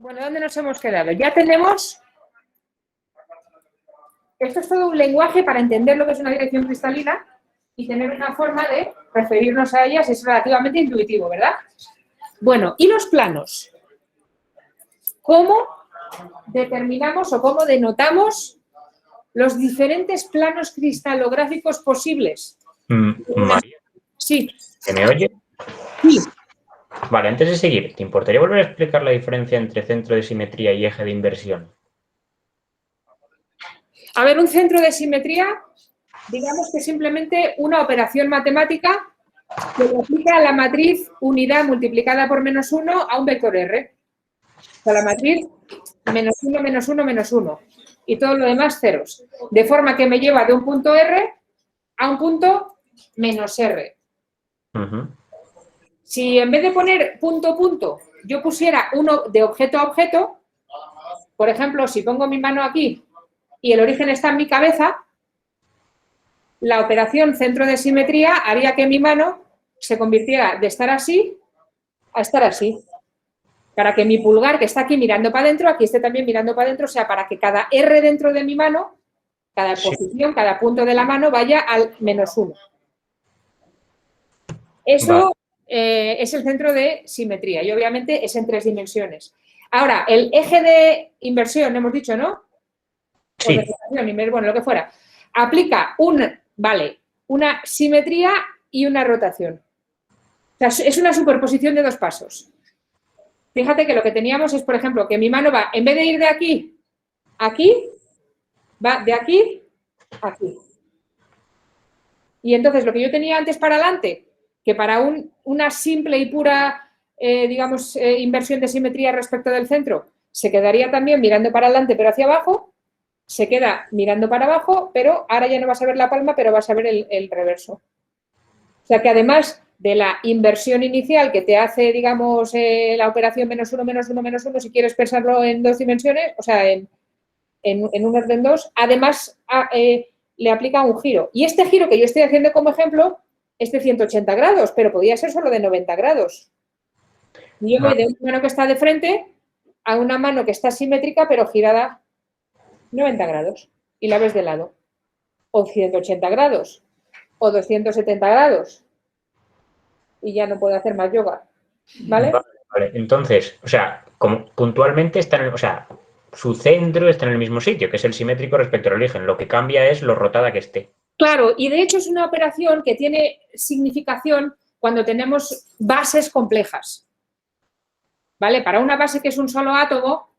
Bueno, ¿dónde nos hemos quedado? Ya tenemos... Esto es todo un lenguaje para entender lo que es una dirección cristalina y tener una forma de referirnos a ellas. Es relativamente intuitivo, ¿verdad? Bueno, ¿y los planos? ¿Cómo determinamos o cómo denotamos los diferentes planos cristalográficos posibles? María, Sí. ¿se me oye? Sí. Vale, antes de seguir, ¿te importaría volver a explicar la diferencia entre centro de simetría y eje de inversión? A ver, un centro de simetría, digamos que es simplemente una operación matemática que le aplica a la matriz unidad multiplicada por -1 a un vector R. O sea, la matriz -1, -1, -1. Y todo lo demás ceros. De forma que me lleva de un punto R a un punto -R. Si en vez de poner punto, punto, yo pusiera uno de objeto a objeto, por ejemplo, si pongo mi mano aquí y el origen está en mi cabeza, la operación centro de simetría haría que mi mano se convirtiera de estar así a estar así. Para que mi pulgar, que está aquí mirando para adentro, aquí esté también mirando para adentro, o sea, para que cada R dentro de mi mano, cada posición, cada punto de la mano vaya al -1. Eso es el centro de simetría y obviamente es en 3 dimensiones. Ahora, el eje de inversión, hemos dicho, ¿no? Sí. O de rotación, bueno, lo que fuera. Aplica una simetría y una rotación. O sea, es una superposición de 2 pasos. Fíjate que lo que teníamos es, por ejemplo, que mi mano va, en vez de ir de aquí a aquí, va de aquí a aquí. Y entonces lo que yo tenía antes para adelante, que para una simple y pura, digamos, inversión de simetría respecto del centro, se quedaría también mirando para adelante pero hacia abajo, se queda mirando para abajo, pero ahora ya no vas a ver la palma, pero vas a ver el reverso. O sea que además de la inversión inicial que te hace, digamos, la operación -1, -1, -1, si quieres pensarlo en 2 dimensiones, o sea, en un orden 2, además le aplica un giro. Y este giro que yo estoy haciendo como ejemplo es de 180 grados, pero podría ser solo de 90 grados. Y yo voy de una mano que está de frente a una mano que está simétrica, pero girada 90 grados. Y la ves de lado. O 180 grados. O 270 grados. Y ya no puedo hacer más yoga. ¿Vale? Vale. Entonces, o sea, como puntualmente están, o sea, su centro está en el mismo sitio, que es el simétrico respecto al origen. Lo que cambia es lo rotada que esté. Claro, y de hecho es una operación que tiene significación cuando tenemos bases complejas. ¿Vale? Para una base que es un solo átomo,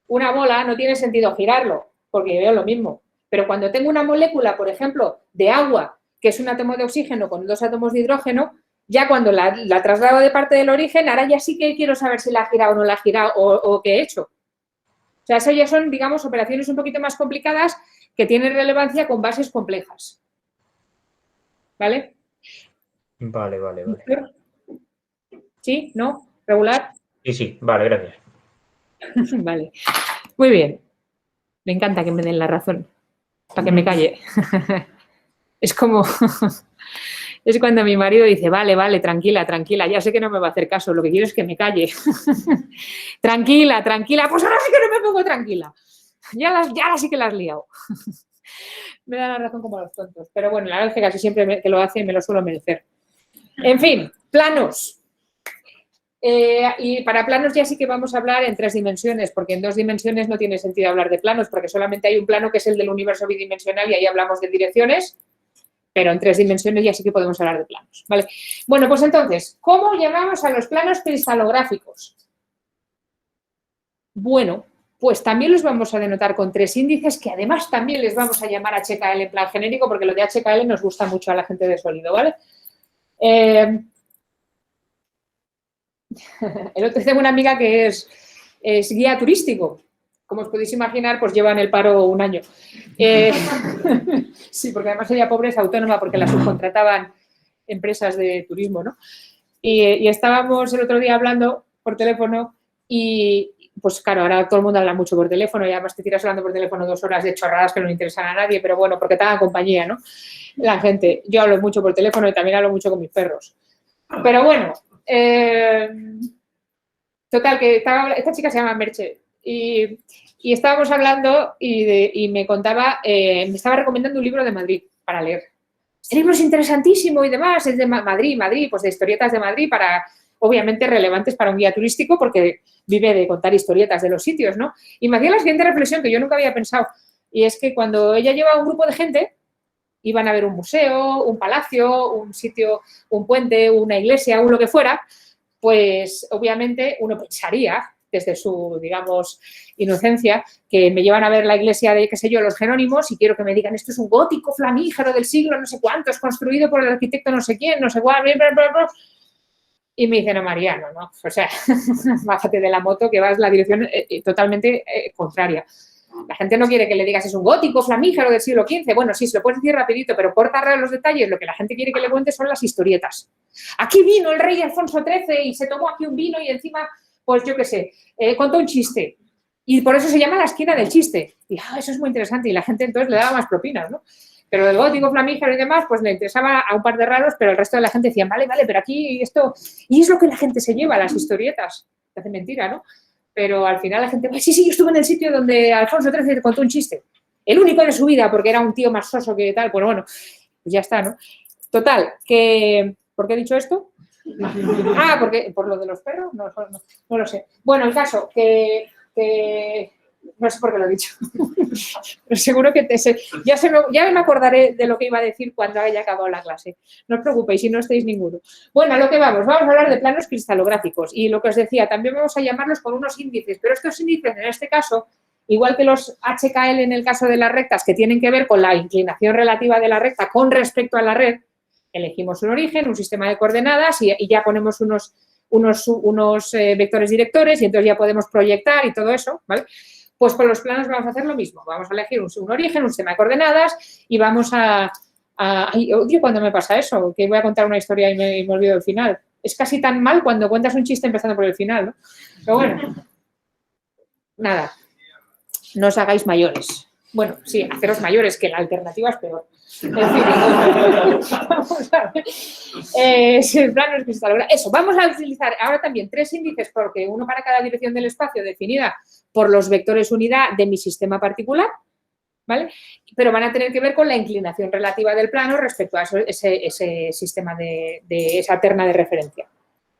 una bola no tiene sentido girarlo, porque veo lo mismo. Pero cuando tengo una molécula, por ejemplo, de agua, que es un átomo de oxígeno con 2 átomos de hidrógeno, ya cuando la traslado de parte del origen, ahora ya sí que quiero saber si la ha girado o no la ha girado o qué he hecho. O sea, eso ya son, digamos, operaciones un poquito más complicadas que tienen relevancia con bases complejas. ¿Vale? Vale. ¿Sí? ¿No? ¿Regular? Sí, vale, gracias. Vale. Muy bien. Me encanta que me den la razón, para que me calle. Es como... Es cuando mi marido dice, vale, tranquila, ya sé que no me va a hacer caso, lo que quiero es que me calle. Tranquila, pues ahora sí que no me pongo tranquila. Ya sí que la has liado. Me da la razón como a los tontos. Pero bueno, la verdad es que casi siempre que lo hace me lo suelo merecer. En fin, planos. Y para planos ya sí que vamos a hablar en 3 dimensiones, porque en 2 dimensiones no tiene sentido hablar de planos, porque solamente hay un plano que es el del universo bidimensional y ahí hablamos de direcciones, pero en 3 dimensiones ya sí que podemos hablar de planos, ¿vale? Bueno, pues entonces, ¿cómo llamamos a los planos cristalográficos? Bueno, pues también los vamos a denotar con 3 índices que además también les vamos a llamar HKL en plan genérico, porque lo de HKL nos gusta mucho a la gente de sólido, ¿vale? El otro tengo una amiga que es guía turístico. Como os podéis imaginar, pues lleva en el paro un año. Sí, porque además ella pobre es autónoma porque la subcontrataban empresas de turismo, ¿no? Y estábamos el otro día hablando por teléfono y, pues claro, ahora todo el mundo habla mucho por teléfono y además te tiras hablando por teléfono 2 horas de chorradas que no le interesan a nadie, pero bueno, porque te hagan compañía, ¿no? La gente. Yo hablo mucho por teléfono y también hablo mucho con mis perros. Pero bueno, Total, que esta chica se llama Merche y estábamos hablando y me contaba, me estaba recomendando un libro de Madrid para leer. Este libro es interesantísimo y demás, es de Madrid, pues de historietas de Madrid, obviamente relevantes para un guía turístico porque vive de contar historietas de los sitios, ¿no? Y me hacía la siguiente reflexión que yo nunca había pensado, y es que cuando ella lleva a un grupo de gente, iban a ver un museo, un palacio, un sitio, un puente, una iglesia, lo que fuera, pues obviamente uno pensaría, desde su, digamos, inocencia, que me llevan a ver la iglesia de, qué sé yo, los Jerónimos y quiero que me digan, esto es un gótico flamígero del siglo no sé cuántos, construido por el arquitecto no sé quién, no sé cuál, bla, bla, bla. Y me dicen, no, Mariano, ¿no? O sea, bájate de la moto que vas en la dirección totalmente contraria. La gente no quiere que le digas, es un gótico flamígero del siglo XV. Bueno, sí, se lo puedes decir rapidito, pero corta los detalles. Lo que la gente quiere que le cuentes son las historietas. Aquí vino el rey Alfonso XIII y se tomó aquí un vino y encima, pues yo qué sé, contó un chiste. Y por eso se llama la esquina del chiste. Y eso es muy interesante. Y la gente entonces le daba más propinas, ¿no? Pero del gótico, flamígero y demás, pues le interesaba a un par de raros, pero el resto de la gente decía, vale, pero aquí esto... Y es lo que la gente se lleva, las historietas. Hace mentira, ¿no? Pero al final la gente, sí, yo estuve en el sitio donde Alfonso XIII contó un chiste. El único de su vida, porque era un tío más soso que tal. Pues bueno, pues ya está, ¿no? Total, que... ¿Por qué he dicho esto? Porque por lo de los perros, no lo sé. Bueno, el caso, que no sé por qué lo he dicho. Pero seguro que ya me acordaré de lo que iba a decir cuando haya acabado la clase. No os preocupéis si no estáis ninguno. Bueno, a lo que vamos a hablar de planos cristalográficos. Y lo que os decía, también vamos a llamarlos con unos índices. Pero estos índices, en este caso, igual que los HKL en el caso de las rectas, que tienen que ver con la inclinación relativa de la recta con respecto a la red, elegimos un origen, un sistema de coordenadas y ya ponemos unos vectores directores y entonces ya podemos proyectar y todo eso, ¿vale? Pues con los planos vamos a hacer lo mismo. Vamos a elegir un origen, un sistema de coordenadas y vamos odio cuando me pasa eso, que voy a contar una historia y me olvido del final. Es casi tan mal cuando cuentas un chiste empezando por el final, ¿no? Pero bueno, nada, no os hagáis mayores. Bueno, sí, haceros mayores, que la alternativa es peor. Vamos a ver. Si el plano es cristalográfico. Eso, vamos a utilizar ahora también 3 índices, porque uno para cada dirección del espacio definida por los vectores unidad de mi sistema particular, ¿vale? Pero van a tener que ver con la inclinación relativa del plano respecto a ese sistema de esa terna de referencia.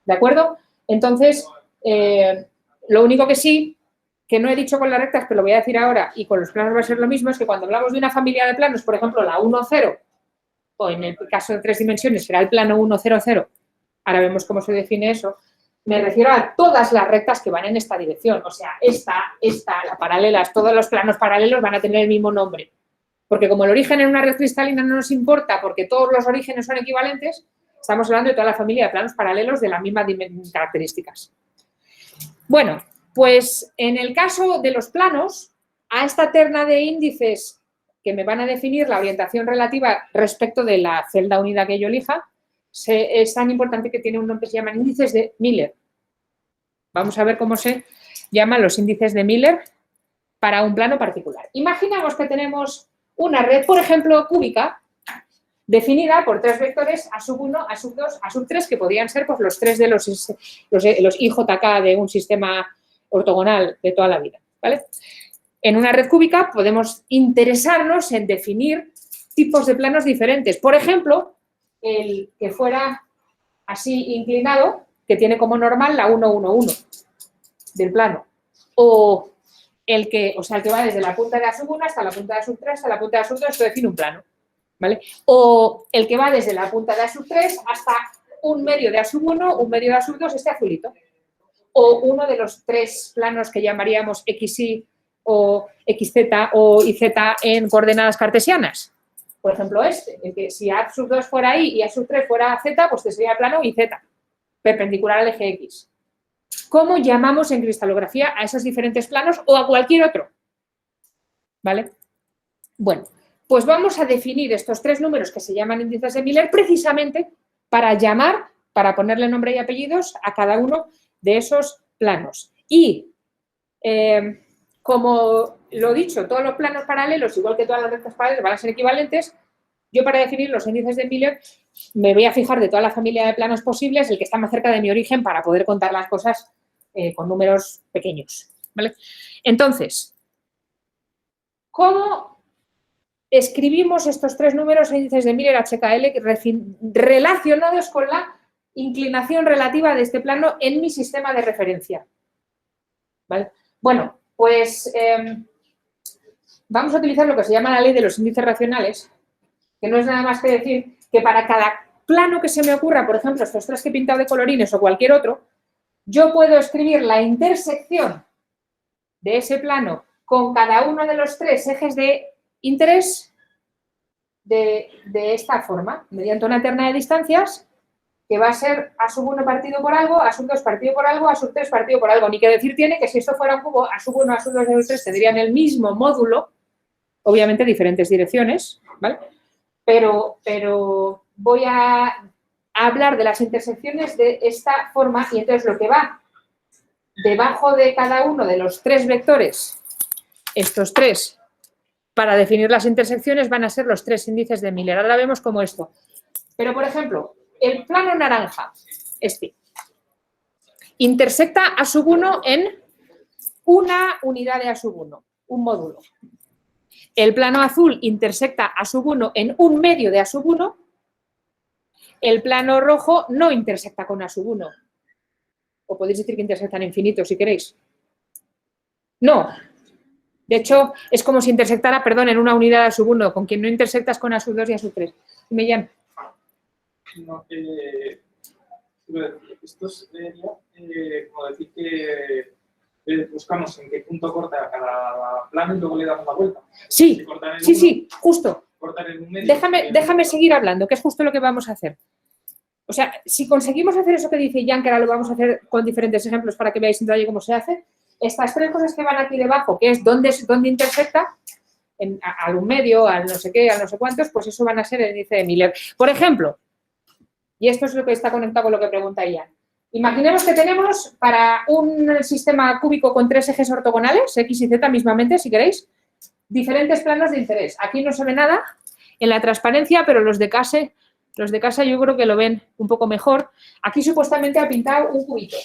¿De acuerdo? Entonces, lo único que sí, que no he dicho con las rectas, pero lo voy a decir ahora, y con los planos va a ser lo mismo, es que cuando hablamos de una familia de planos, por ejemplo, la 1-0, o en el caso de 3 dimensiones será el plano 1-0-0, ahora vemos cómo se define eso, me refiero a todas las rectas que van en esta dirección, o sea, esta, las paralelas, todos los planos paralelos van a tener el mismo nombre, porque como el origen en una red cristalina no nos importa, porque todos los orígenes son equivalentes, estamos hablando de toda la familia de planos paralelos de las mismas características. Bueno, pues en el caso de los planos, a esta terna de índices que me van a definir la orientación relativa respecto de la celda unidad que yo elija, es tan importante que tiene un nombre que se llaman índices de Miller. Vamos a ver cómo se llaman los índices de Miller para un plano particular. Imaginamos que tenemos una red, por ejemplo, cúbica, definida por 3 vectores A1, A2, A3, que podrían ser pues, los 3 de los IJK de un sistema ortogonal de toda la vida, ¿vale? En una red cúbica podemos interesarnos en definir tipos de planos diferentes. Por ejemplo, el que fuera así inclinado, que tiene como normal la 1-1-1 del plano. O el que va desde la punta de A1 hasta la punta de A3, hasta la punta de A2, esto define un plano, ¿vale? O el que va desde la punta de A3 hasta un medio de A1, un medio de A2, este azulito. O uno de los 3 planos que llamaríamos XY o XZ o YZ en coordenadas cartesianas. Por ejemplo, el que si A2 fuera Y y A3 fuera Z, pues este sería el plano YZ, perpendicular al eje X. ¿Cómo llamamos en cristalografía a esos diferentes planos o a cualquier otro? ¿Vale? Bueno, pues vamos a definir estos 3 números que se llaman índices de Miller precisamente para ponerle nombre y apellidos a cada uno de esos planos. Y, como lo he dicho, todos los planos paralelos, igual que todas las rectas paralelas, van a ser equivalentes. Yo para definir los índices de Miller me voy a fijar de toda la familia de planos posibles el que está más cerca de mi origen para poder contar las cosas con números pequeños, ¿vale? Entonces, ¿cómo escribimos estos tres números índices de Miller HKL relacionados con la inclinación relativa de este plano en mi sistema de referencia? ¿Vale? Bueno, pues vamos a utilizar lo que se llama la ley de los índices racionales, que no es nada más que decir que para cada plano que se me ocurra, por ejemplo, estos tres que he pintado de colorines o cualquier otro, yo puedo escribir la intersección de ese plano con cada uno de los tres ejes de interés de esta forma, mediante una terna de distancias que va a ser A sub 1 partido por algo, A sub 2 partido por algo, A sub 3 partido por algo. Ni que decir tiene que si esto fuera un cubo, A sub 1, A sub 2, A sub 3 tendrían el mismo módulo, obviamente diferentes direcciones, ¿vale? Pero voy a hablar de las intersecciones de esta forma y entonces lo que va debajo de cada uno de los tres vectores, estos tres, para definir las intersecciones van a ser los tres índices de Miller. Ahora vemos como esto. Pero, por ejemplo, el plano naranja, este, intersecta A sub 1 en una unidad de A sub 1, un módulo. El plano azul intersecta A sub 1 en un medio de A sub 1. El plano rojo no intersecta con A sub 1. O podéis decir que intersectan infinito si queréis. No. De hecho, es como si intersectara, perdón, en una unidad de A sub 1, con quien no intersectas con A sub 2 y A sub 3. Me llaman. No, esto sería como decir que buscamos en qué punto corta cada plano y luego le damos la vuelta. Sí, sí, justo. Cortar en un medio. Déjame seguir hablando, que es justo lo que vamos a hacer. O sea, si conseguimos hacer eso que dice Jan, que ahora lo vamos a hacer con diferentes ejemplos para que veáis en detalle cómo se hace, estas tres cosas que van aquí debajo, que es dónde intersecta, al un medio, al no sé qué, al no sé cuántos, pues eso van a ser el índice de Miller. Por ejemplo, y esto es lo que está conectado con lo que pregunta Jan. Imaginemos que tenemos para un sistema cúbico con tres ejes ortogonales, X y Z mismamente, si queréis, diferentes planos de interés. Aquí no se ve nada en la transparencia, pero los de casa yo creo que lo ven un poco mejor. Aquí supuestamente ha pintado un cubito,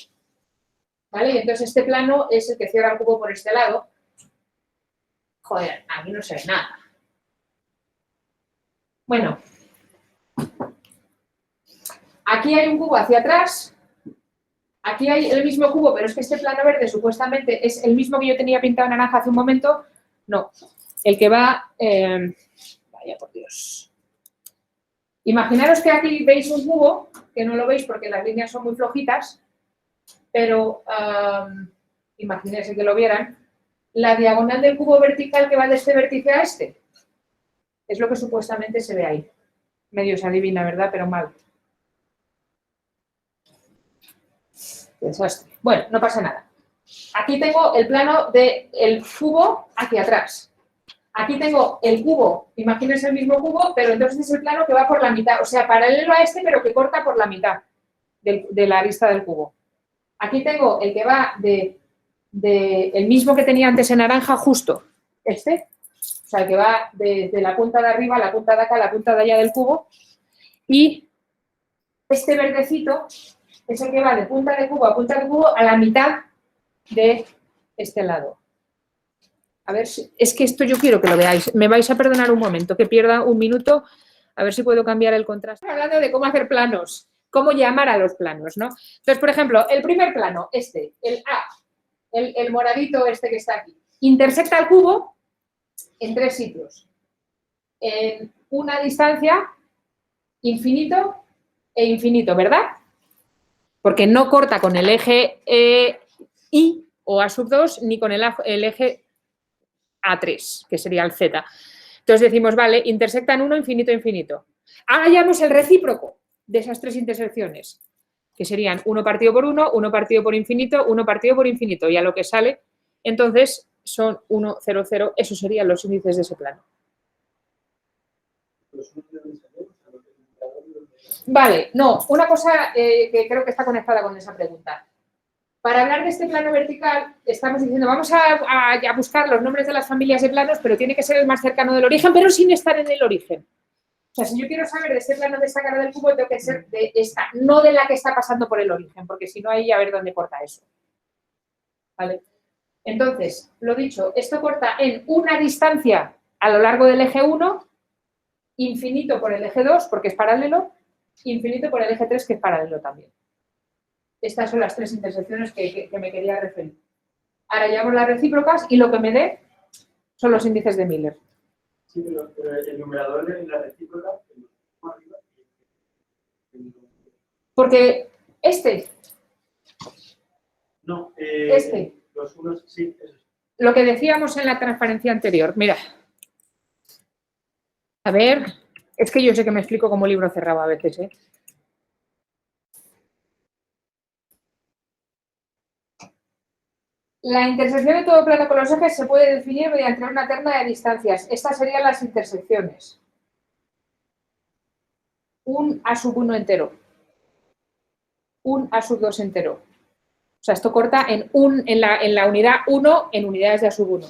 ¿vale? Y entonces este plano es el que cierra el cubo por este lado. Joder, aquí no se ve nada. Bueno, aquí hay un cubo hacia atrás. Aquí hay el mismo cubo, pero es que este plano verde supuestamente es el mismo que yo tenía pintado en naranja hace un momento. No, el que va... vaya por Dios. Imaginaros que aquí veis un cubo, que no lo veis porque las líneas son muy flojitas, pero imaginéis que lo vieran. La diagonal del cubo vertical que va de este vértice a este es lo que supuestamente se ve ahí. Medio se adivina, ¿verdad? Pero mal. Desastre. Bueno, no pasa nada. Aquí tengo el plano del cubo hacia atrás. Aquí tengo el cubo, imagínense el mismo cubo, pero entonces es el plano que va por la mitad, o sea, paralelo a este, pero que corta por la mitad de la arista del cubo. Aquí tengo el que va el mismo que tenía antes en naranja, justo este, o sea, el que va de la punta de arriba a la punta de acá, a la punta de allá del cubo, y este verdecito es el que va de punta de cubo a punta de cubo a la mitad de este lado. A ver, es que esto yo quiero que lo veáis. Me vais a perdonar un momento, que pierda un minuto, a ver si puedo cambiar el contraste. Estoy hablando de cómo hacer planos, cómo llamar a los planos, ¿no? Entonces, por ejemplo, el primer plano, este, el A, el moradito este que está aquí, intersecta el cubo en tres sitios. En una distancia, infinito e infinito, ¿verdad? Porque no corta con el eje Y o A sub 2 ni con el eje A3, que sería el Z. Entonces decimos, vale, intersectan uno, infinito, infinito. Ahora hallamos el recíproco de esas tres intersecciones, que serían 1 partido por 1, 1 partido por infinito, 1 partido por infinito. Y a lo que sale, entonces, son 1, 0, 0. Esos serían los índices de ese plano. Vale, no, una cosa que creo que está conectada con esa pregunta. Para hablar de este plano vertical, estamos diciendo, vamos a buscar los nombres de las familias de planos, pero tiene que ser el más cercano del origen, pero sin estar en el origen. O sea, si yo quiero saber de este plano de esta cara del cubo, tengo que ser de esta, no de la que está pasando por el origen, porque si no, ahí a ver dónde corta eso. ¿vale? Entonces, lo dicho, esto corta en una distancia a lo largo del eje 1, infinito por el eje 2, porque es paralelo, infinito por el eje 3, que es paralelo también. Estas son las tres intersecciones que me quería referir. Ahora llevamos las recíprocas y lo que me dé son los índices de Miller. Sí, pero el numerador de la recíproca, arriba. Porque este, No, los unos, sí, eso. lo que decíamos en la transparencia anterior, mira. A ver, es que yo sé que me explico como libro cerrado a veces, ¿eh? La intersección de todo plano con los ejes se puede definir mediante una terna de distancias. Estas serían las intersecciones. Un A sub 1 entero. Un A sub 2 entero. O sea, esto corta en la unidad 1 en unidades de A sub 1.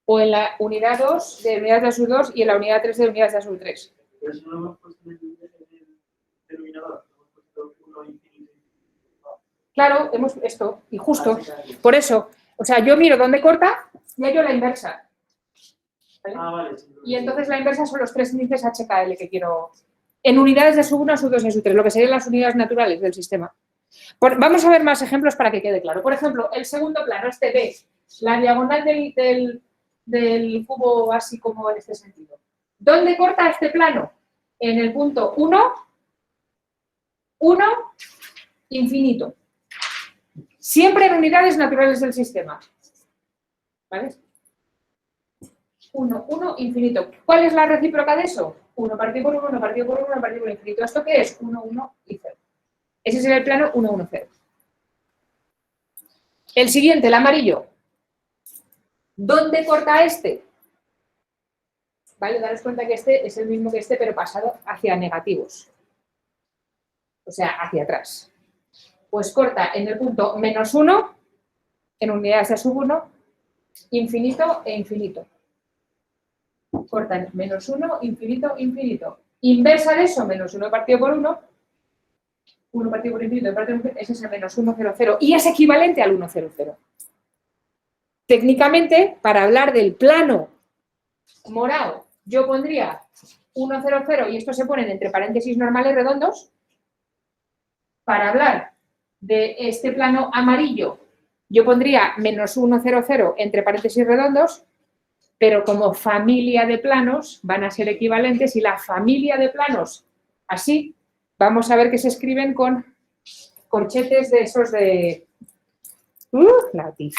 O en la unidad 2 de unidades de A sub 2 y en la unidad 3 de unidades de A sub 3. Pero eso no lo hemos puesto en el denominador. Hemos puesto 1 infinito. Claro, hemos esto, y justo, por eso, o sea, yo miro dónde corta y hallo la inversa. ¿Vale? Vale. Sí, Y entonces la inversa son los tres índices HKL que quiero, en unidades de sub 1, sub 2 y sub 3, lo que serían las unidades naturales del sistema. Vamos a ver más ejemplos para que quede claro. Por ejemplo, el segundo plano, este B, la diagonal del cubo así como en este sentido. ¿Dónde corta este plano? En el punto 1, 1, infinito. Siempre en unidades naturales del sistema. ¿Vale? 1, 1, infinito. ¿Cuál es la recíproca de eso? 1 partido por 1, 1 partido por 1, 1 partido por infinito. ¿Esto qué es? 1, 1 y 0. Ese sería el plano 1, 1, 0. El siguiente, el amarillo. ¿Dónde corta este? ¿Vale? Daros cuenta que este es el mismo que este, pero pasado hacia negativos. O sea, hacia atrás. Pues corta en el punto menos 1, en unidades de sub 1, infinito e infinito. Corta en menos 1, infinito, infinito. Inversa de eso, menos 1 partido por 1, 1 partido por infinito, ese es el menos 1, 0, 0. Y es equivalente al 1, 0, 0. Técnicamente, para hablar del plano morado, yo pondría 1, 0, 0 y estos se ponen entre paréntesis normales redondos. Para hablar de este plano amarillo, yo pondría menos 1, 0, 0 entre paréntesis redondos, pero como familia de planos van a ser equivalentes y la familia de planos así, vamos a ver que se escriben con corchetes de esos de... látiz.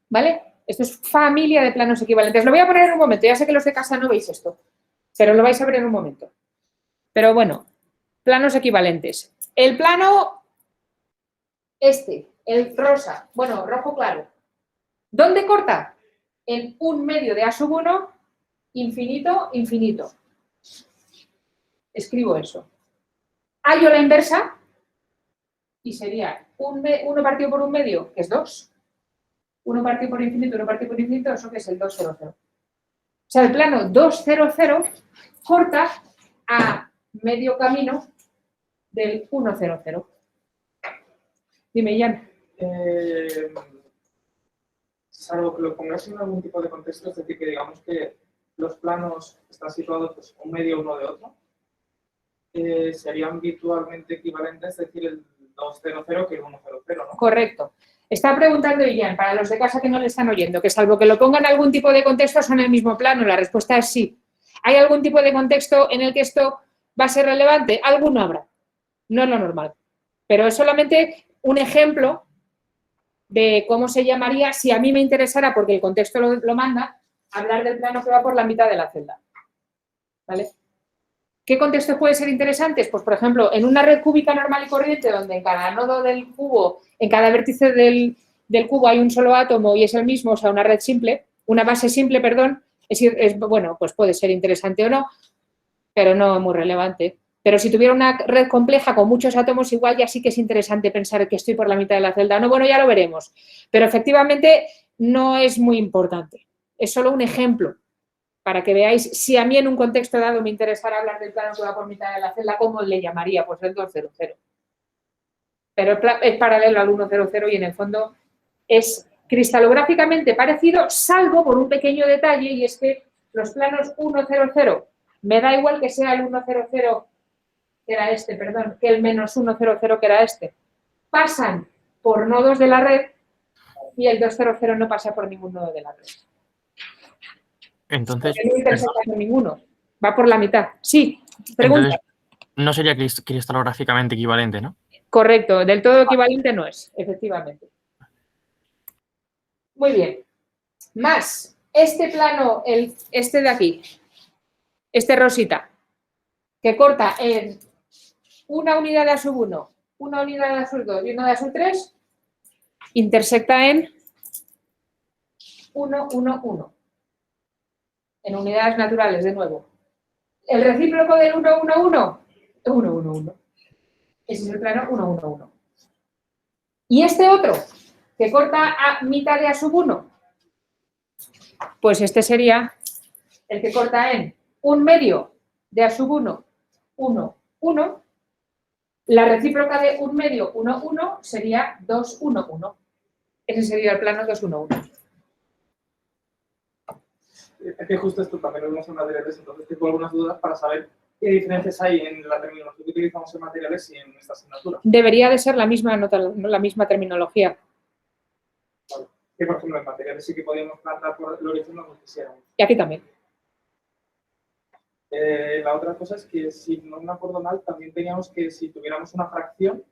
¿Vale? Esto es familia de planos equivalentes. Lo voy a poner en un momento, ya sé que los de casa no veis esto, pero lo vais a ver en un momento. Pero bueno, planos equivalentes. El plano este, el rosa, bueno, rojo claro. ¿Dónde corta? En un medio de A sub 1, infinito, infinito. Escribo eso. Hallo la inversa y sería 1 partido por un medio, que es 2. 1 partido por infinito, 1 partido por infinito, eso que es el 2, 0, 0. O sea, el plano 2, 0, 0 corta a medio camino del 1, 0, 0. Dime, Jan. Salvo que lo pongas en algún tipo de contexto, es decir, que digamos que los planos están situados pues, un medio uno de otro, serían virtualmente equivalentes, es decir, el 2, 0, 0 que el 1, 0, 0, ¿no? Correcto. Está preguntando Jan, para los de casa que no le están oyendo, que salvo que lo pongan en algún tipo de contexto son el mismo plano. La respuesta es sí. ¿Hay algún tipo de contexto en el que esto va a ser relevante? Alguno habrá. No es lo normal. Pero es solamente un ejemplo de cómo se llamaría, si a mí me interesara, porque el contexto lo manda, hablar del plano que va por la mitad de la celda. ¿Vale? ¿Qué contextos pueden ser interesantes? Pues, por ejemplo, en una red cúbica normal y corriente, donde en cada nodo del cubo, en cada vértice del cubo hay un solo átomo y es el mismo, o sea, una red simple, una base simple, perdón, bueno, pues puede ser interesante o no, pero no muy relevante. Pero si tuviera una red compleja con muchos átomos, igual ya sí que es interesante pensar que estoy por la mitad de la celda. No, bueno, ya lo veremos. Pero efectivamente no es muy importante. Es solo un ejemplo para que veáis, si a mí en un contexto dado me interesara hablar del plano que va por mitad de la celda, ¿cómo le llamaría? Pues el 200. Pero es paralelo al 100 y en el fondo es cristalográficamente parecido, salvo por un pequeño detalle, y es que los planos 100, me da igual que sea el 100 que era este, perdón, que el menos 100 que era este, pasan por nodos de la red y el 200 no pasa por ningún nodo de la red. Entonces, Porque no intersecta con ninguno, va por la mitad. Sí, pregunta. entonces no sería cristalográficamente equivalente, ¿no? Correcto, del todo equivalente no es, efectivamente. Muy bien. Más, este plano, este de aquí, este rosita, que corta en una unidad de A1, una unidad de A2 y una de A3, intersecta en 1, 1, 1. En unidades naturales, de nuevo. El recíproco del 1, 1, 1, 1, 1, 1. Ese es el plano 1, 1, 1. Y este otro, que corta a mitad de A1, pues este sería el que corta en 1/2 de A1, 1, 1. La recíproca de 1/2, 1, 1 sería 2, 1, 1. Ese sería el plano 2, 1, 1. Es que justo esto también lo vemos en materiales, entonces tengo algunas dudas para saber qué diferencias hay en la terminología que utilizamos en materiales y en esta asignatura. Debería de ser la misma la misma terminología. Vale. Que, por ejemplo, en materiales sí que podíamos plantar por el origen donde quisiéramos. Y aquí también. La otra cosa es que, si no me acuerdo mal, también teníamos que, si tuviéramos una fracción,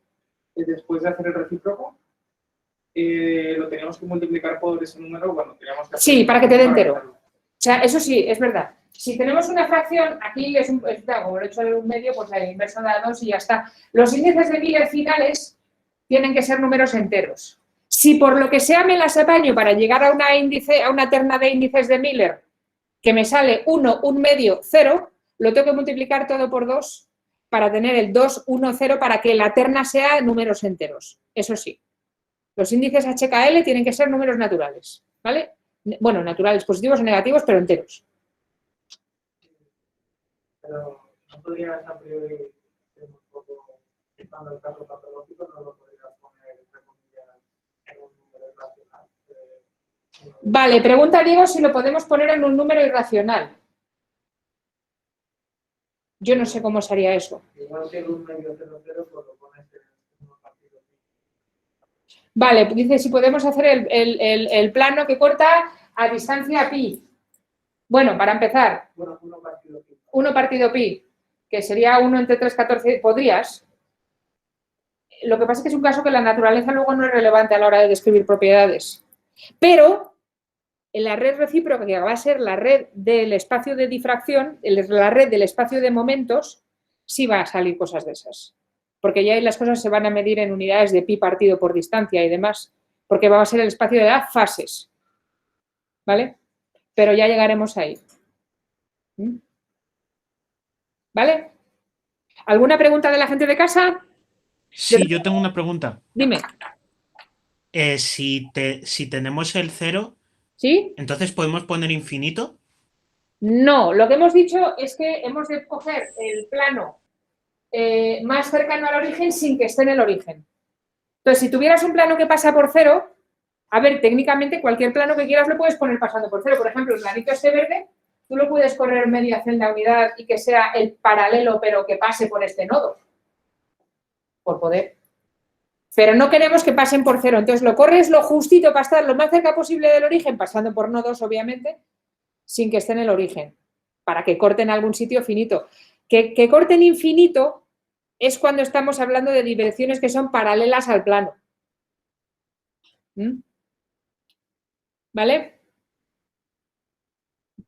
después de hacer el recíproco, lo teníamos que multiplicar por ese número. Bueno, teníamos que hacer Sí, para que te dé entero. hacerlo. O sea, eso sí, es verdad. Si tenemos una fracción, aquí es como lo he hecho en un medio, pues el inverso da 2 y ya está. Los índices de Miller finales tienen que ser números enteros. Si por lo que sea me las apaño para llegar a una terna de índices de Miller que me sale 1, 1/2, 0, lo tengo que multiplicar todo por 2 para tener el 2, 1, 0 para que la terna sea números enteros. Eso sí. Los índices HKL tienen que ser números naturales, ¿vale? Bueno, naturales, positivos o negativos, pero enteros. Pero no podrías a priori, un poco, quitando el caso patológico, no lo podrías poner entre comillas en un número irracional. Vale, pregunta Diego si lo podemos poner en un número irracional. Yo no sé cómo sería eso. Igual que el 1/2, 0, 0, pues lo pones en un partido. Vale, dice si podemos hacer el plano que corta a distancia pi. Bueno, para empezar, Bueno, 1 partido pi. 1 partido pi, que sería 1 entre 3, 14, podrías. Lo que pasa es que es un caso que la naturaleza luego no es relevante a la hora de describir propiedades. Pero en la red recíproca, que va a ser la red del espacio de difracción, la red del espacio de momentos, sí va a salir cosas de esas. Porque ya ahí las cosas se van a medir en unidades de pi partido por distancia y demás, porque va a ser el espacio de las fases. ¿Vale? Pero ya llegaremos ahí. ¿Vale? ¿Alguna pregunta de la gente de casa? Sí, yo tengo una pregunta. Dime. Si tenemos el 0, ¿Sí? entonces podemos poner infinito. No, lo que hemos dicho es que hemos de coger el plano más cercano al origen sin que esté en el origen. Entonces, si tuvieras un plano que pasa por 0, a ver, técnicamente cualquier plano que quieras lo puedes poner pasando por 0. Por ejemplo, el planito este verde, tú lo puedes correr media celda unidad y que sea el paralelo, pero que pase por este nodo. Por poder. Pero no queremos que pasen por 0. Entonces, lo corres lo justito para estar lo más cerca posible del origen, pasando por nodos, obviamente, sin que esté en el origen, para que corten algún sitio finito. Que corten infinito es cuando estamos hablando de direcciones que son paralelas al plano. ¿Vale?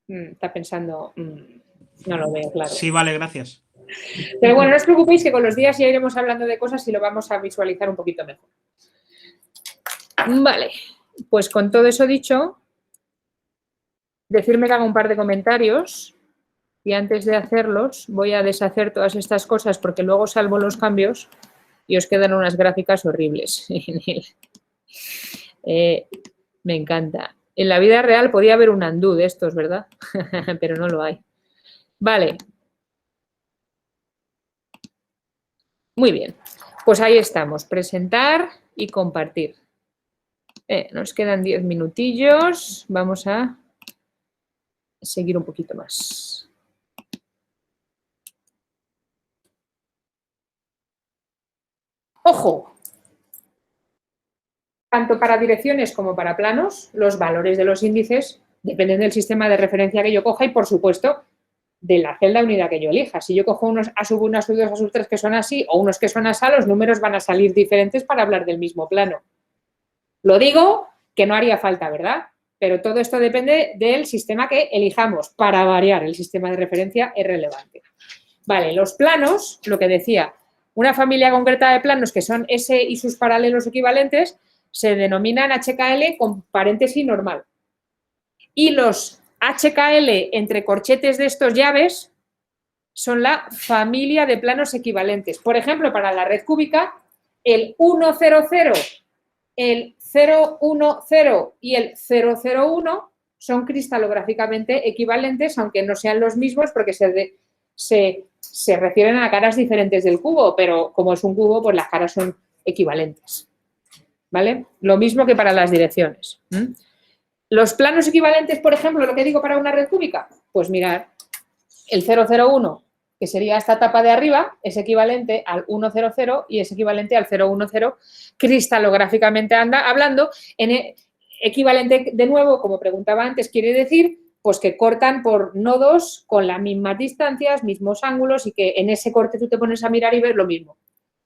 Está pensando, no lo veo claro. Sí, vale, gracias. Pero bueno, no os preocupéis que con los días ya iremos hablando de cosas y lo vamos a visualizar un poquito mejor. Vale, pues con todo eso dicho, decirme que haga un par de comentarios y antes de hacerlos voy a deshacer todas estas cosas porque luego salvo los cambios y os quedan unas gráficas horribles. Me encanta. En la vida real podía haber un undo de estos, ¿verdad? Pero no lo hay. Vale. Muy bien. Pues ahí estamos. Presentar y compartir. Nos quedan 10 minutillos. Vamos a seguir un poquito más. ¡Ojo! Tanto para direcciones como para planos, los valores de los índices dependen del sistema de referencia que yo coja y, por supuesto, de la celda unidad que yo elija. Si yo cojo unos A sub 1, A sub 2, A sub 3 que son así o unos que son así, los números van a salir diferentes para hablar del mismo plano. Lo digo que no haría falta, ¿verdad? Pero todo esto depende del sistema que elijamos. Para variar, el sistema de referencia es relevante. Vale, los planos, lo que decía, una familia concreta de planos que son S y sus paralelos equivalentes se denominan HKL con paréntesis normal. Y los HKL entre corchetes de estos llaves son la familia de planos equivalentes. Por ejemplo, para la red cúbica, el 100, el 010 y el 001 son cristalográficamente equivalentes, aunque no sean los mismos porque se refieren a caras diferentes del cubo, pero como es un cubo, pues las caras son equivalentes. ¿Vale? Lo mismo que para las direcciones. Los planos equivalentes, por ejemplo, lo que digo para una red cúbica, pues mirad, el 001, que sería esta tapa de arriba, es equivalente al 100 y es equivalente al 010, cristalográficamente hablando, equivalente de nuevo, como preguntaba antes, quiere decir pues que cortan por nodos con las mismas distancias, mismos ángulos y que en ese corte tú te pones a mirar y ves lo mismo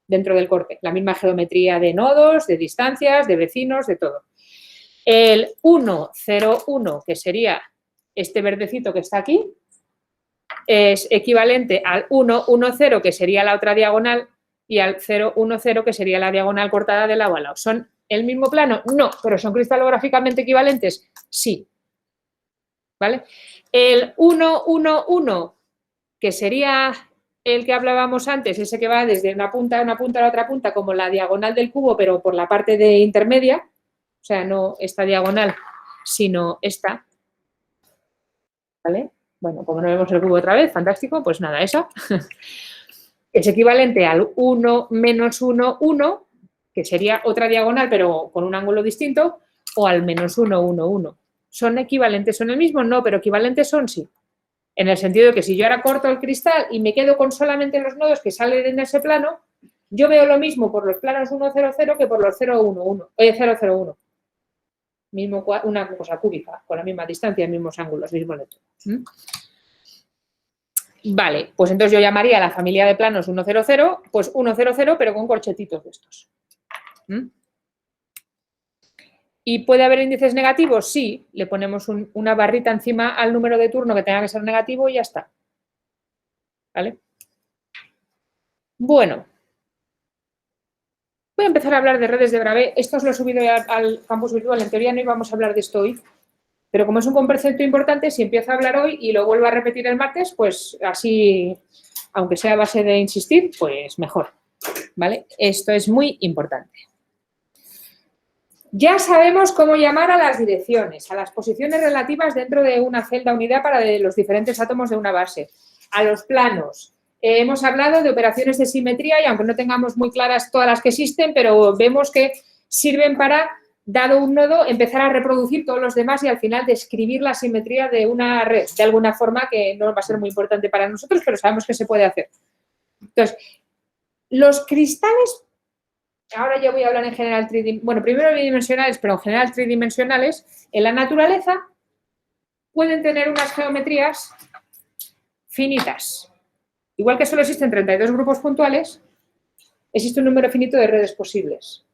dentro del corte, la misma geometría de nodos, de distancias, de vecinos, de todo. El 101, que sería este verdecito que está aquí, es equivalente al 110, que sería la otra diagonal, y al 010, que sería la diagonal cortada de lado a lado. ¿Son el mismo plano? No, pero ¿son cristalográficamente equivalentes? Sí. ¿Vale? El 111, que sería el que hablábamos antes, ese que va desde una punta a la otra punta, como la diagonal del cubo, pero por la parte de intermedia, o sea, no esta diagonal, sino esta. ¿Vale? Bueno, como no vemos el cubo otra vez, fantástico, pues nada, esa. Es equivalente al 1 menos 1, 1, que sería otra diagonal, pero con un ángulo distinto, o al menos 1, 1, 1. ¿Son equivalentes? ¿Son el mismo? No, pero equivalentes son sí. En el sentido de que si yo ahora corto el cristal y me quedo con solamente los nodos que salen en ese plano, yo veo lo mismo por los planos 100 que por los 001. Mismo, una cosa cúbica, con la misma distancia, mismos ángulos, mismo de todo. Vale, pues entonces yo llamaría a la familia de planos 100, pues 100, pero con corchetitos de estos. ¿Y puede haber índices negativos? Sí, le ponemos una barrita encima al número de turno que tenga que ser negativo y ya está. ¿Vale? Bueno. Voy a empezar a hablar de redes de Bravais. Esto os lo he subido al campus virtual. En teoría no íbamos a hablar de esto hoy. Pero como es un concepto importante, si empiezo a hablar hoy y lo vuelvo a repetir el martes, pues así, aunque sea a base de insistir, pues mejor. ¿Vale? Esto es muy importante. Ya sabemos cómo llamar a las direcciones, a las posiciones relativas dentro de una celda unidad para los diferentes átomos de una base, a los planos. Hemos hablado de operaciones de simetría y aunque no tengamos muy claras todas las que existen, pero vemos que sirven para, dado un nodo, empezar a reproducir todos los demás y al final describir la simetría de una red, de alguna forma que no va a ser muy importante para nosotros, pero sabemos que se puede hacer. Entonces, los cristales... Ahora yo voy a hablar en general, bueno, primero bidimensionales, pero en general tridimensionales, en la naturaleza pueden tener unas geometrías finitas. Igual que solo existen 32 grupos puntuales, existe un número finito de redes posibles.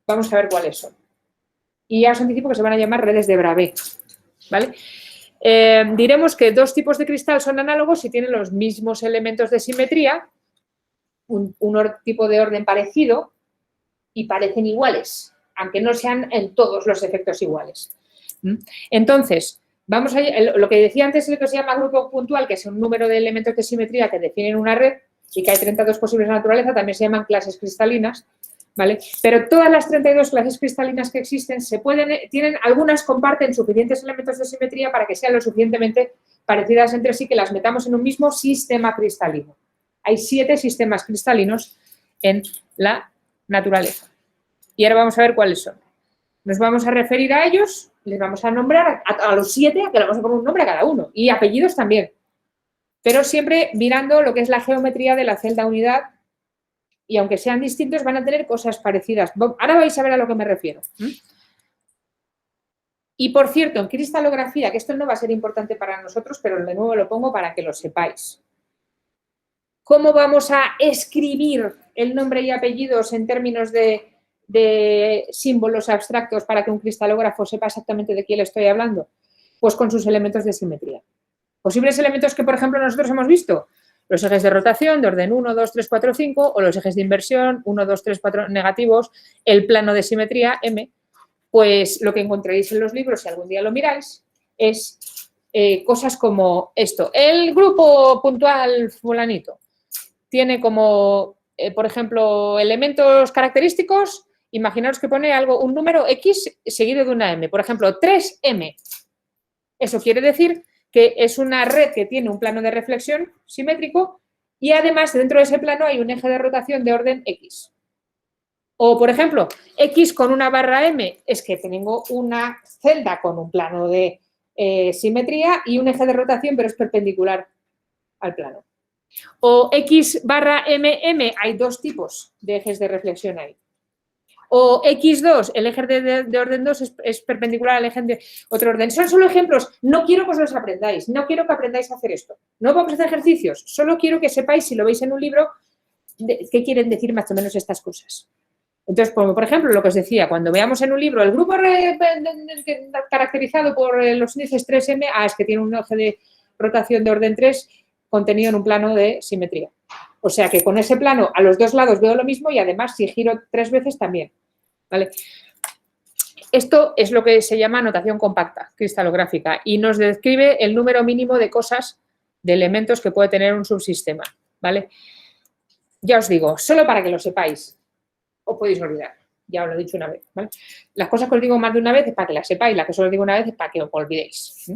Vamos a ver cuáles son. Y ya os anticipo que se van a llamar redes de Bravais. ¿Vale? Diremos que dos tipos de cristal son análogos si tienen los mismos elementos de simetría, un tipo de orden parecido, y parecen iguales, aunque no sean en todos los efectos iguales. Entonces, vamos a lo que decía antes, lo que se llama grupo puntual, que es un número de elementos de simetría que definen una red y que hay 32 posibles en la naturaleza, también se llaman clases cristalinas, ¿vale? Pero todas las 32 clases cristalinas que existen algunas comparten suficientes elementos de simetría para que sean lo suficientemente parecidas entre sí que las metamos en un mismo sistema cristalino. Hay 7 sistemas cristalinos en la naturaleza. Y ahora vamos a ver cuáles son. Nos vamos a referir a ellos, les vamos a nombrar a los 7, a que le vamos a poner un nombre a cada uno, y apellidos también. Pero siempre mirando lo que es la geometría de la celda unidad, y aunque sean distintos, van a tener cosas parecidas. Ahora vais a ver a lo que me refiero. Y por cierto, en cristalografía, que esto no va a ser importante para nosotros, pero de nuevo lo pongo para que lo sepáis. ¿Cómo vamos a escribir el nombre y apellidos en términos de símbolos abstractos para que un cristalógrafo sepa exactamente de quién le estoy hablando? Pues con sus elementos de simetría. Posibles elementos que, por ejemplo, nosotros hemos visto. Los ejes de rotación de orden 1, 2, 3, 4, 5 o los ejes de inversión 1, 2, 3, 4 negativos, el plano de simetría M, pues lo que encontraréis en los libros, si algún día lo miráis, es cosas como esto. El grupo puntual fulanito tiene como, por ejemplo, elementos característicos, imaginaos que pone un número X seguido de una M, por ejemplo, 3M. Eso quiere decir que es una red que tiene un plano de reflexión simétrico y además dentro de ese plano hay un eje de rotación de orden X. O, por ejemplo, X con una barra M es que tengo una celda con un plano de simetría y un eje de rotación, pero es perpendicular al plano. O X barra MM, hay 2 tipos de ejes de reflexión ahí. O X2, el eje de orden 2 es perpendicular al eje de otro orden. Son solo ejemplos. No quiero que os los aprendáis. No quiero que aprendáis a hacer esto. No vamos a hacer ejercicios. Solo quiero que sepáis, si lo veis en un libro, qué quieren decir más o menos estas cosas. Entonces, como por ejemplo, lo que os decía, cuando veamos en un libro el grupo caracterizado por los índices 3M, es que tiene un eje de rotación de orden 3 contenido en un plano de simetría. O sea que con ese plano a los 2 lados veo lo mismo y además si giro 3 veces también. ¿Vale? Esto es lo que se llama notación compacta cristalográfica y nos describe el número mínimo de cosas, de elementos que puede tener un subsistema. ¿Vale? Ya os digo, solo para que lo sepáis, os podéis olvidar. Ya os lo he dicho una vez. ¿Vale? Las cosas que os digo más de una vez es para que las sepáis, las que solo os digo una vez es para que os olvidéis.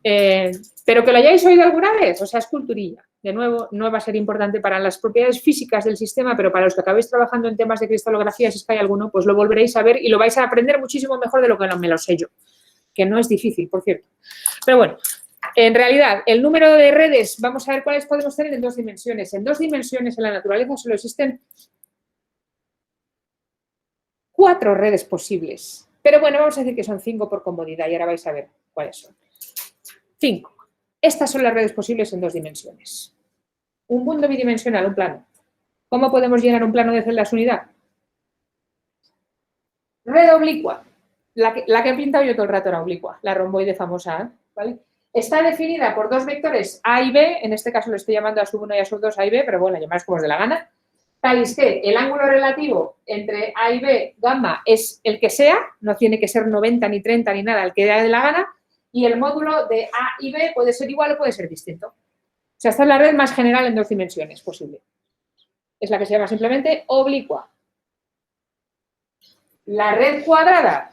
Pero que lo hayáis oído alguna vez, o sea, es culturilla. De nuevo, no va a ser importante para las propiedades físicas del sistema, pero para los que acabéis trabajando en temas de cristalografía, si es que hay alguno, pues lo volveréis a ver y lo vais a aprender muchísimo mejor de lo que me lo sé yo, que no es difícil, por cierto. Pero bueno, en realidad, el número de redes, vamos a ver cuáles podemos tener en 2 dimensiones. En 2 dimensiones en la naturaleza solo existen 4 redes posibles. Pero bueno, vamos a decir que son 5 por comodidad y ahora vais a ver cuáles son. 5. Estas son las redes posibles en 2 dimensiones. Un mundo bidimensional, un plano. ¿Cómo podemos llenar un plano de celdas unidad? Red oblicua. La que he pintado yo todo el rato era oblicua, la romboide famosa, ¿vale? Está definida por 2 vectores A y B, en este caso lo estoy llamando a sub 1 y a sub 2 A y B, pero bueno, llamáis como os dé la gana. Tal es que el ángulo relativo entre A y B, gamma, es el que sea, no tiene que ser 90 ni 30 ni nada, el que dé la gana, y el módulo de A y B puede ser igual o puede ser distinto. O sea, esta es la red más general en 2 dimensiones posible. Es la que se llama simplemente oblicua. La red cuadrada,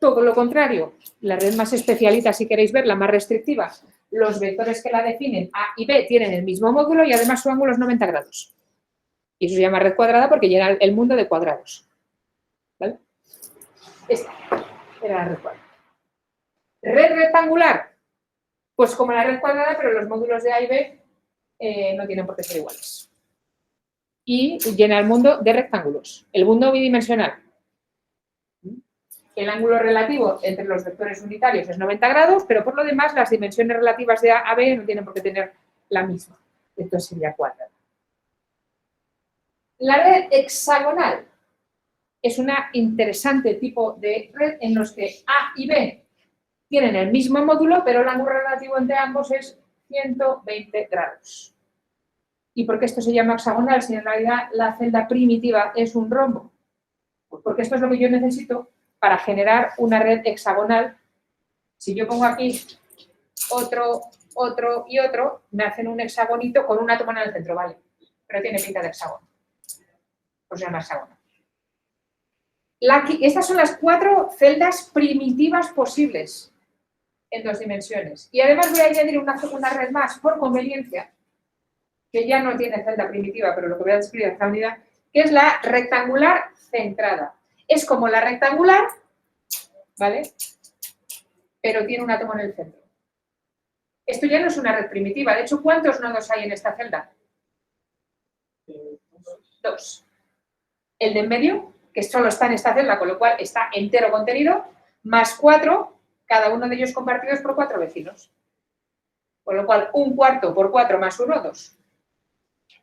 todo lo contrario. La red más especialita, si queréis ver, la más restrictiva. Los vectores que la definen, A y B, tienen el mismo módulo y además su ángulo es 90 grados. Y eso se llama red cuadrada porque llena el mundo de cuadrados. ¿Vale? Esta era la red cuadrada. Red rectangular, pues como la red cuadrada, pero los módulos de A y B no tienen por qué ser iguales. Y llena el mundo de rectángulos. El mundo bidimensional. El ángulo relativo entre los vectores unitarios es 90 grados, pero por lo demás las dimensiones relativas de A a B no tienen por qué tener la misma. Entonces sería cuadrada. La red hexagonal es un interesante tipo de red en los que A y B tienen el mismo módulo, pero el ángulo relativo entre ambos es 120 grados. ¿Y por qué esto se llama hexagonal si en realidad la celda primitiva es un rombo? Pues porque esto es lo que yo necesito para generar una red hexagonal. Si yo pongo aquí otro, otro y otro, me hacen un hexagonito con un átomo en el centro, ¿vale? Pero tiene pinta de hexágono. Pues se llama hexagonal. Estas son las 4 celdas primitivas posibles en 2 dimensiones. Y además voy a añadir una red más por conveniencia, que ya no tiene celda primitiva, pero lo que voy a describir es la unidad, que es la rectangular centrada. Es como la rectangular, ¿vale? Pero tiene un átomo en el centro. Esto ya no es una red primitiva. De hecho, ¿cuántos nodos hay en esta celda? 2. El de en medio, que solo está en esta celda, con lo cual está entero contenido, más 4, cada uno de ellos compartidos por 4 vecinos. Con lo cual, 1/4 por 4 más 1, 2.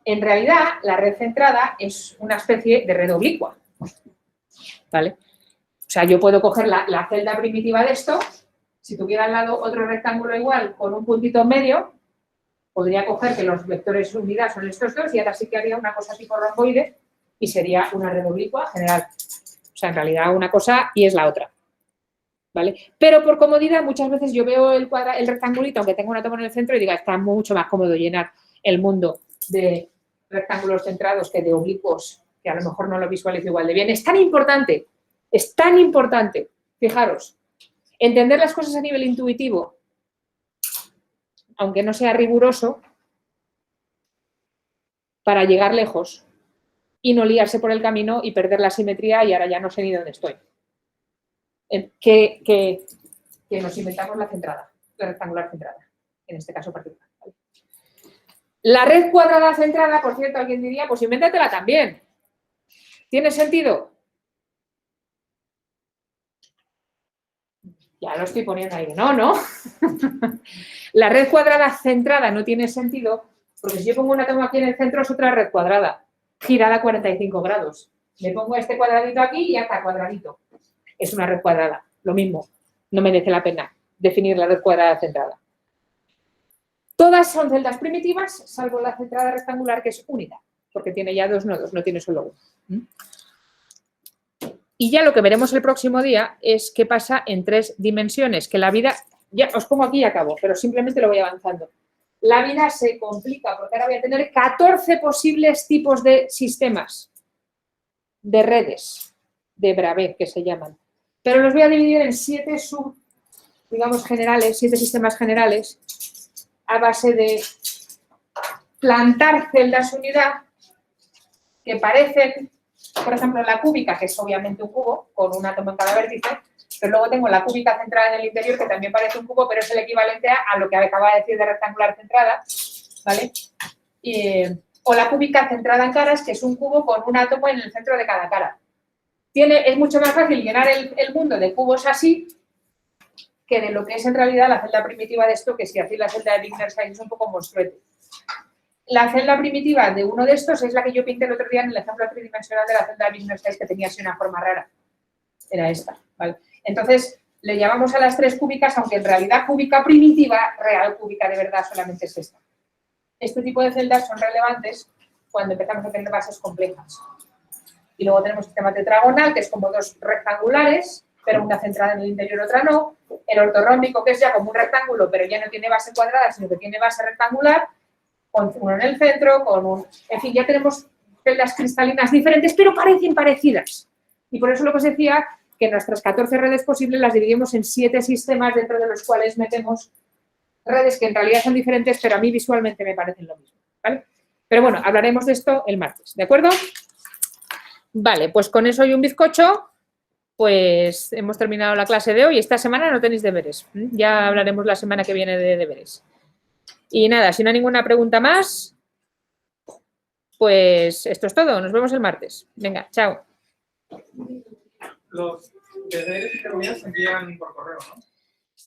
En realidad, la red centrada es una especie de red oblicua, ¿vale? O sea, yo puedo coger la celda primitiva de esto, si tuviera al lado otro rectángulo igual con un puntito en medio, podría coger que los vectores de unidad son estos dos y ahora sí que haría una cosa tipo romboide y sería una red oblicua general. O sea, en realidad una cosa y es la otra, ¿vale? Pero por comodidad, muchas veces yo veo el rectangulito, aunque tenga un átomo en el centro, y digo, está mucho más cómodo llenar el mundo de rectángulos centrados que de oblicuos, que a lo mejor no lo visualizo igual de bien. Es tan importante, fijaros, entender las cosas a nivel intuitivo, aunque no sea riguroso, para llegar lejos y no liarse por el camino y perder la simetría y ahora ya no sé ni dónde estoy. Que nos inventamos la centrada, la rectangular centrada, en este caso particular. ¿Vale? La red cuadrada centrada, por cierto, alguien diría, pues invéntatela también. ¿Tiene sentido? Ya lo estoy poniendo ahí. No, ¿no? La red cuadrada centrada no tiene sentido porque si yo pongo un átomo aquí en el centro es otra red cuadrada, girada a 45 grados. Le pongo este cuadradito aquí y ya está, cuadradito. Es una red cuadrada, lo mismo. No merece la pena definir la red cuadrada centrada. Todas son celdas primitivas, salvo la centrada rectangular, que es unidad, porque tiene ya 2 nodos, no tiene solo uno. Y ya lo que veremos el próximo día es qué pasa en 3 dimensiones, que la vida, ya os pongo aquí y acabo, pero simplemente lo voy avanzando. La vida se complica porque ahora voy a tener 14 posibles tipos de sistemas, de redes, de Bravais, que se llaman. Pero los voy a dividir en 7 digamos, generales, 7 sistemas generales, a base de plantar celdas unidad que parecen, por ejemplo, la cúbica, que es obviamente un cubo, con un átomo en cada vértice, pero luego tengo la cúbica centrada en el interior, que también parece un cubo, pero es el equivalente a lo que acaba de decir de rectangular centrada, ¿vale? O la cúbica centrada en caras, que es un cubo con un átomo en el centro de cada cara. Es mucho más fácil llenar el mundo de cubos así que de lo que es en realidad la celda primitiva de esto, que si hacéis la celda de Wittgenstein es un poco monstruoso. La celda primitiva de uno de estos es la que yo pinté el otro día en el ejemplo tridimensional de la celda de Wittgenstein, que tenía así una forma rara. Era esta, ¿vale? Entonces, le llamamos a las 3 cúbicas, aunque en realidad cúbica primitiva, real cúbica de verdad solamente es esta. Este tipo de celdas son relevantes cuando empezamos a tener bases complejas. Y luego tenemos el sistema tetragonal, que es como 2 rectangulares, pero una centrada en el interior, otra no. El ortorrómbico, que es ya como un rectángulo, pero ya no tiene base cuadrada, sino que tiene base rectangular, con uno en el centro, con un... En fin, ya tenemos celdas cristalinas diferentes, pero parecen parecidas. Y por eso lo que os decía, que nuestras 14 redes posibles las dividimos en 7 sistemas, dentro de los cuales metemos redes que en realidad son diferentes, pero a mí visualmente me parecen lo mismo, ¿vale? Pero bueno, hablaremos de esto el martes, ¿de acuerdo? Vale, pues con eso y un bizcocho, pues hemos terminado la clase de hoy. Esta semana no tenéis deberes, ya hablaremos la semana que viene de deberes. Y nada, si no hay ninguna pregunta más, pues esto es todo. Nos vemos el martes. Venga, chao. Los deberes y teorías se envían por correo, ¿no?